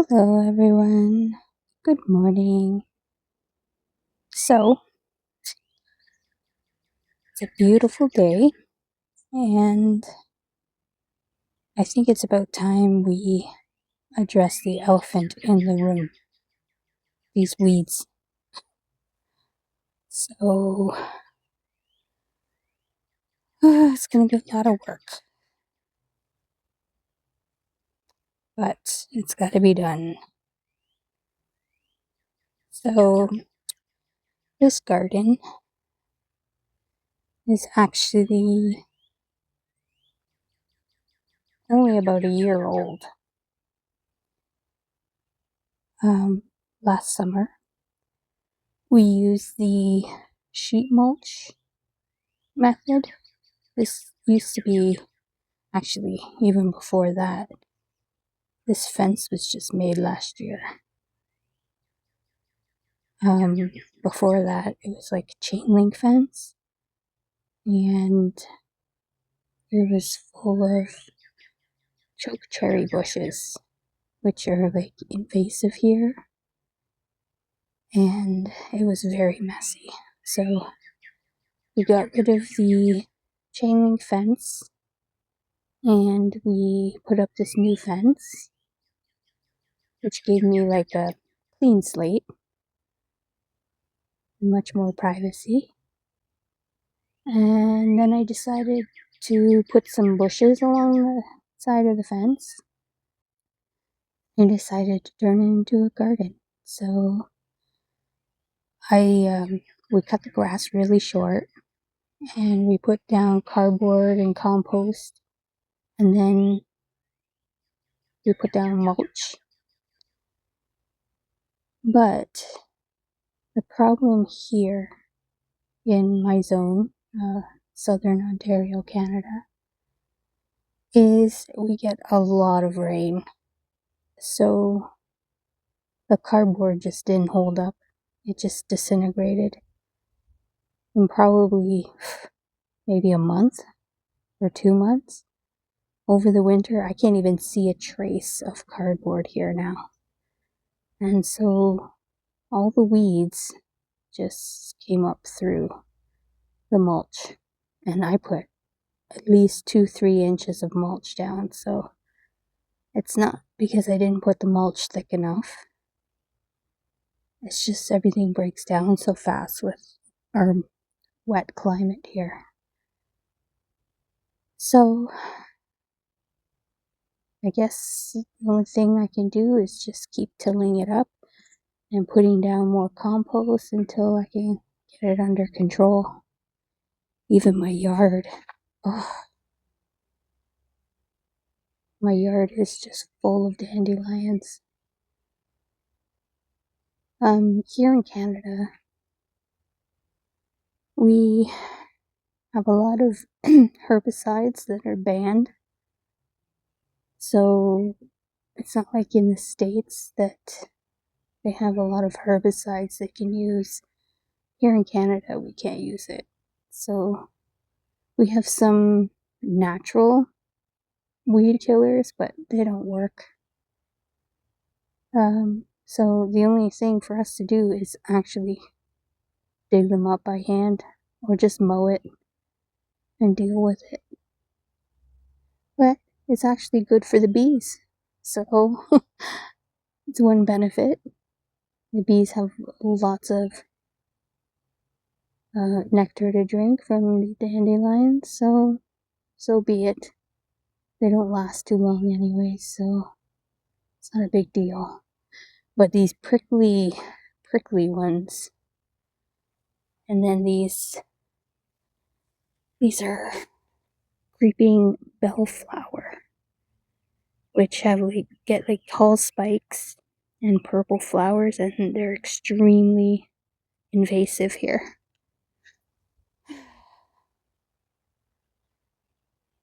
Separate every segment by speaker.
Speaker 1: Hello, everyone. Good morning. So, it's a beautiful day, and I think it's about time we address the elephant in the room, these weeds. So, it's going to be a lot of work, but it's got to be done. So, this garden is actually only about a year old. Last summer, we used the sheet mulch method. This used to be, actually, even before that, this fence was just made last year. Before that, it was like a chain link fence, and it was full of choke cherry bushes, which are like invasive here, and it was very messy. So we got rid of the chain link fence, and we put up this new fence, which gave me like a clean slate, much more privacy. And then I decided to put some bushes along the side of the fence. I decided to turn it into a garden. So we cut the grass really short, and we put down cardboard and compost, and then we put down mulch. But the problem here in my zone, southern Ontario, Canada, is we get a lot of rain. So the cardboard just didn't hold up. It just disintegrated in probably maybe a month or 2 months. Over the winter, I can't even see a trace of cardboard here now. And so all the weeds just came up through the mulch. And I put at least 2-3 inches of mulch down. So it's not because I didn't put the mulch thick enough. It's just everything breaks down so fast with our wet climate here. So I guess the only thing I can do is just keep tilling it up and putting down more compost until I can get it under control. Even my yard, my yard is just full of dandelions. Here in Canada, we have a lot of herbicides that are banned. So it's not like in the States that they have a lot of herbicides they can use. Here in Canada, we can't use it. So we have some natural weed killers, but they don't work. So the only thing for us to do is actually dig them up by hand or just mow it and deal with it. But it's actually good for the bees. So it's one benefit. The bees have lots of nectar to drink from the dandelions, so be it. They don't last too long anyway, so it's not a big deal. But these prickly ones, and then these are creeping bellflower, which get tall spikes and purple flowers, and they're extremely invasive here.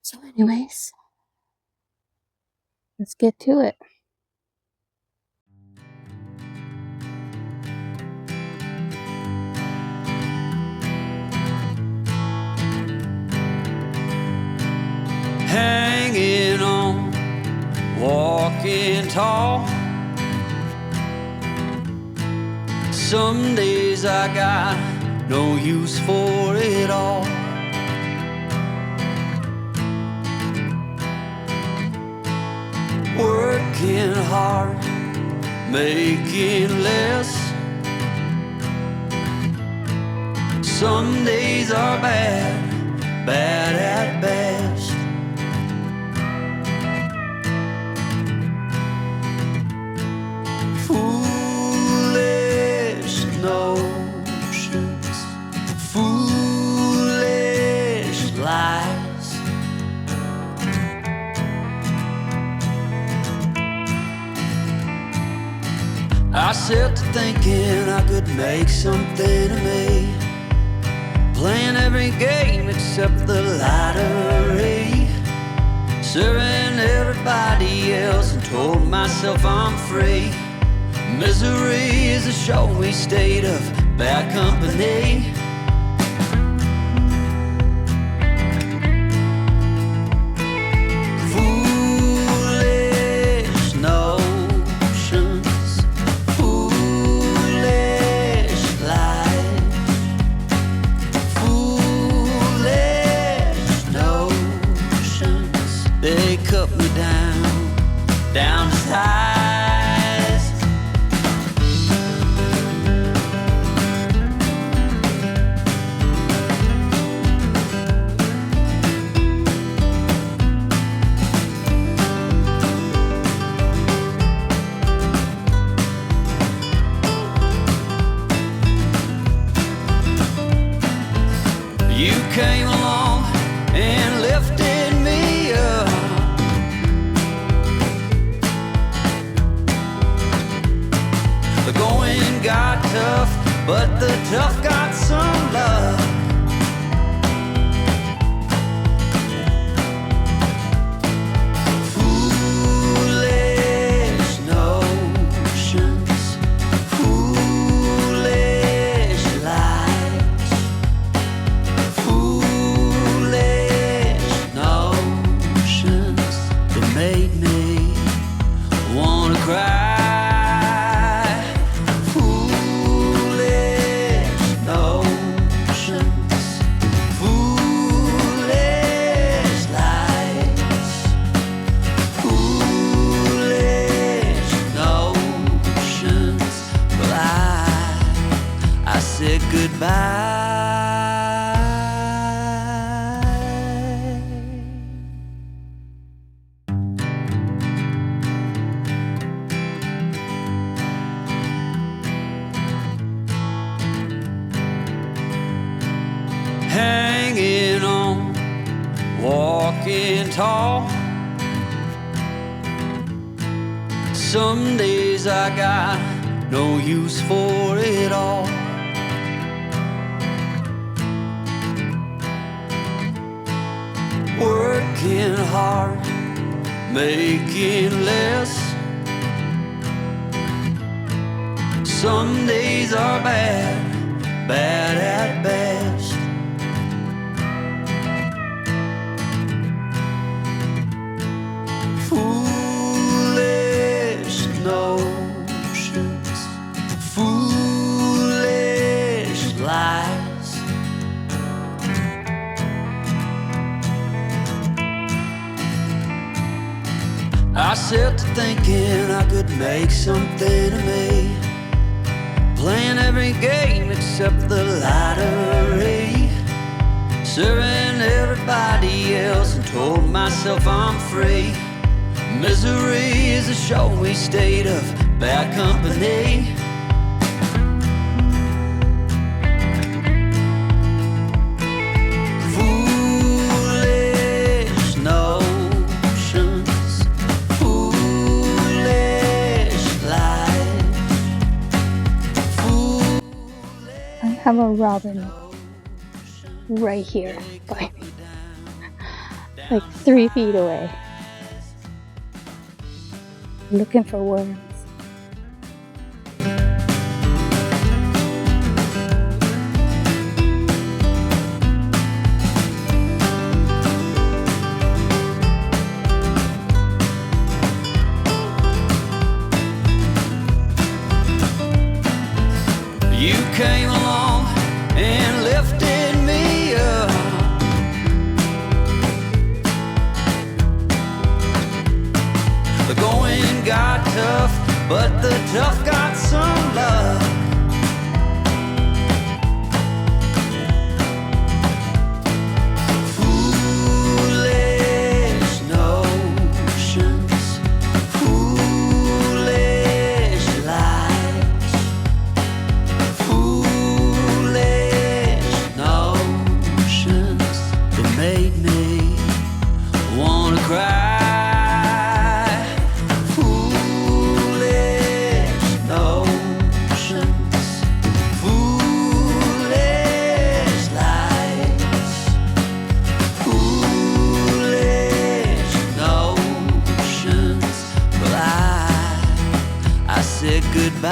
Speaker 1: So anyways, let's get to it.
Speaker 2: Hanging on, walking tall, Some days I got no use for it all. Working hard, making less. Some days are bad, bad at best. Foolish notions, foolish lies. I set to thinking I could make something of me, playing every game except the lottery, serving everybody else and told myself I'm free. Misery is a showy state of bad company. Foolish notions, foolish lies. Foolish notions, they cut me down to size. You came along and lifted me up. The going got tough, but the tough got some love. Foolish notions, foolish lies. Foolish notions that made me wanna cry. Foolish notions, foolish lies. Foolish notions. Well, I said goodbye. Hanging on, walking tall. Some days I got no use for it all. Working hard, making less. Some days are bad, bad at best. Foolish notions, foolish lies. I set to thinking I could make something of me, playing every game except the lottery, serving everybody else and told myself I'm free. Misery is a showy state of bad company. Foolish notions, foolish lies.
Speaker 1: I have a robin right here by me, like 3 feet away, looking for worms.
Speaker 2: but the tough got some luck. Foolish notions, foolish lies, foolish notions that made me wanna cry. Said goodbye.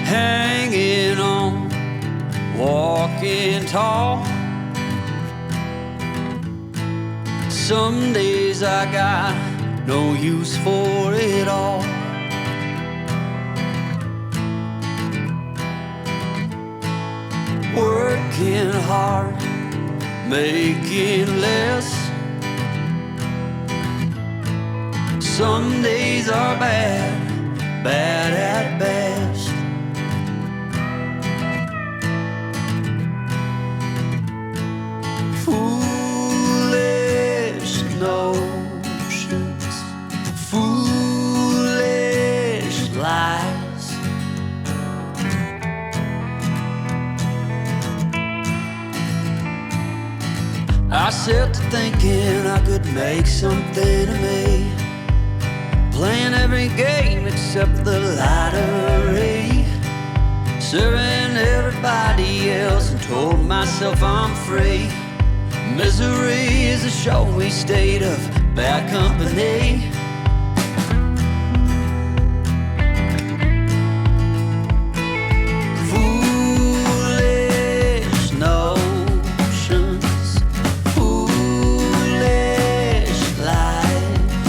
Speaker 2: Hanging on, walking tall. Some days I got no use for it all. Working hard, making less. Some days are bad, bad at best. Foolish notions, foolish lies, I set to thinking I could make something of me, playing every game except the lottery, serving everybody else and told myself I'm free. Misery is a showy state of bad company. Foolish notions, foolish lies,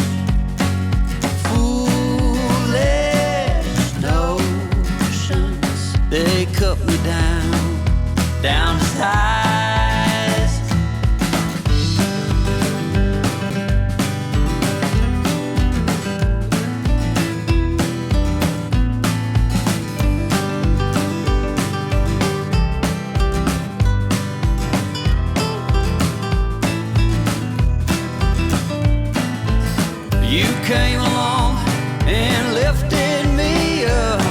Speaker 2: foolish notions. They cut me down to size. You came along and lifted me up.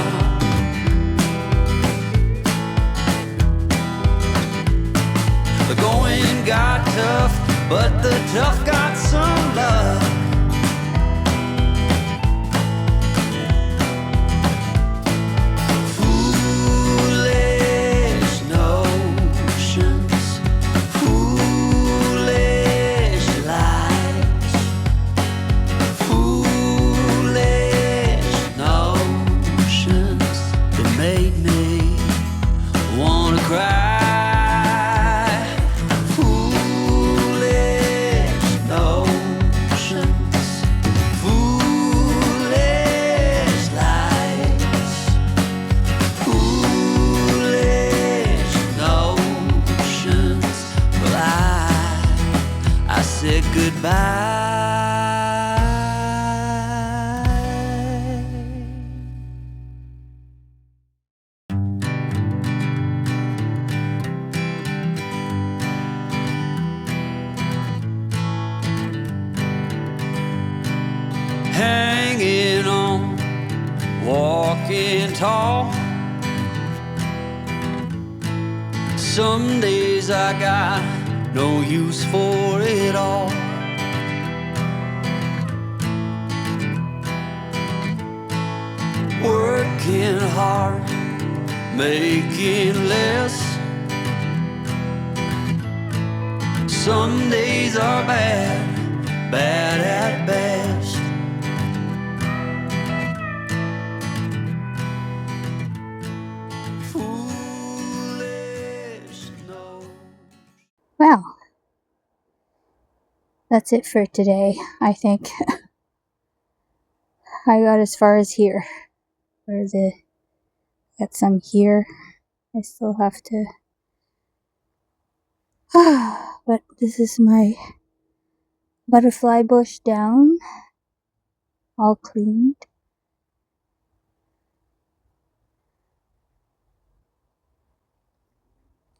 Speaker 2: The going got tough, but the tough got some love. Foolish notions, foolish lies, foolish notions that made me wanna cry. Foolish notions, foolish lies, foolish notions. Well, I said goodbye. Hanging on, walking tall. Some days I got no use for it all. Working hard, making less. Some days are bad, bad at best.
Speaker 1: Well, that's it for today, I think. I got as far as here. Where is it? Got some here. I still have to. But this is my butterfly bush down, all cleaned.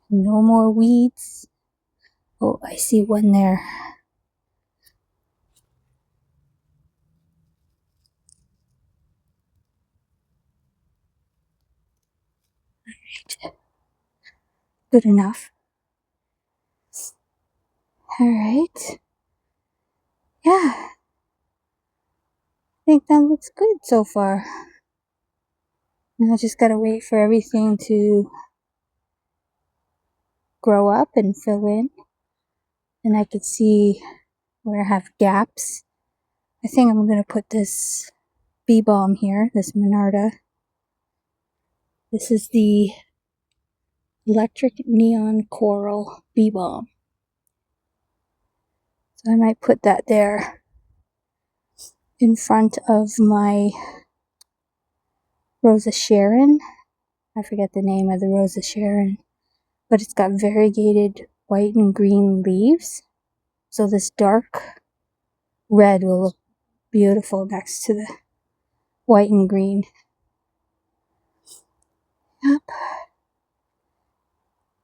Speaker 1: No more weeds. Oh, I see one there. Alright. Good enough. Alright. Yeah. I think that looks good so far. Now I just gotta wait for everything to grow up and fill in. And I could see where I have gaps. I think I'm gonna put this bee balm here, this Monarda. This is the electric neon coral bee balm. So I might put that there in front of my Rosa Sharon. I forget the name of the Rosa Sharon, but it's got variegated white and green leaves. So this dark red will look beautiful next to the white and green. Yep.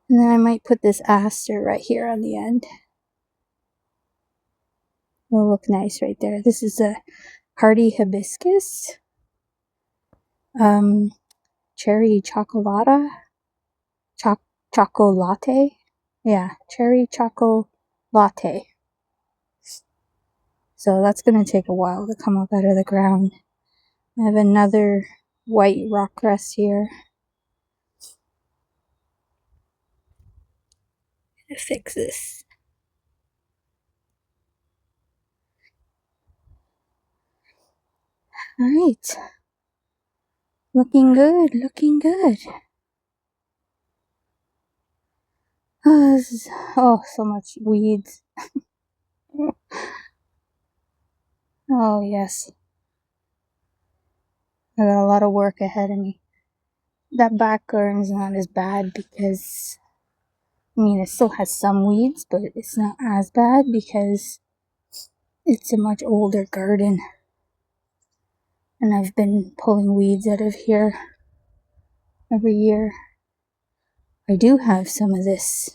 Speaker 1: And then I might put this aster right here on the end. Will look nice right there. This is a hardy hibiscus. Cherry chocolata. Chocolate. Yeah, cherry choco latte. So that's going to take a while to come up out of the ground. I have another white rock cress here. I'm gonna fix this. Alright. Looking good, looking good. Oh, so much weeds. Oh, yes. I got a lot of work ahead of me. That back garden's not as bad because, I mean, it still has some weeds, but it's not as bad because it's a much older garden. And I've been pulling weeds out of here every year. I do have some of this.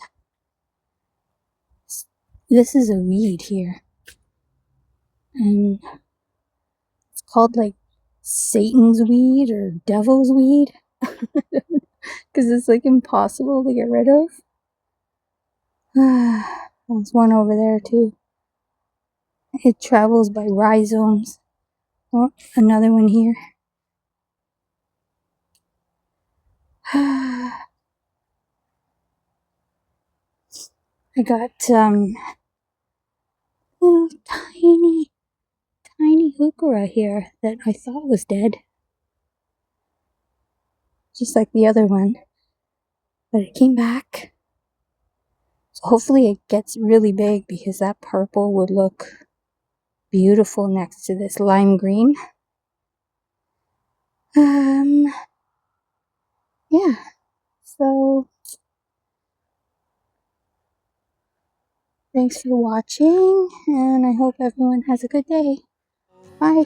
Speaker 1: This is a weed here. And it's called like Satan's weed or devil's weed. Because it's like impossible to get rid of. There's one over there too. It travels by rhizomes. Oh, another one here. I got little tiny heuchera here that I thought was dead. Just like the other one. But it came back. So hopefully it gets really big because that purple would look beautiful next to this lime green. Yeah. So thanks for watching, and I hope everyone has a good day. Bye.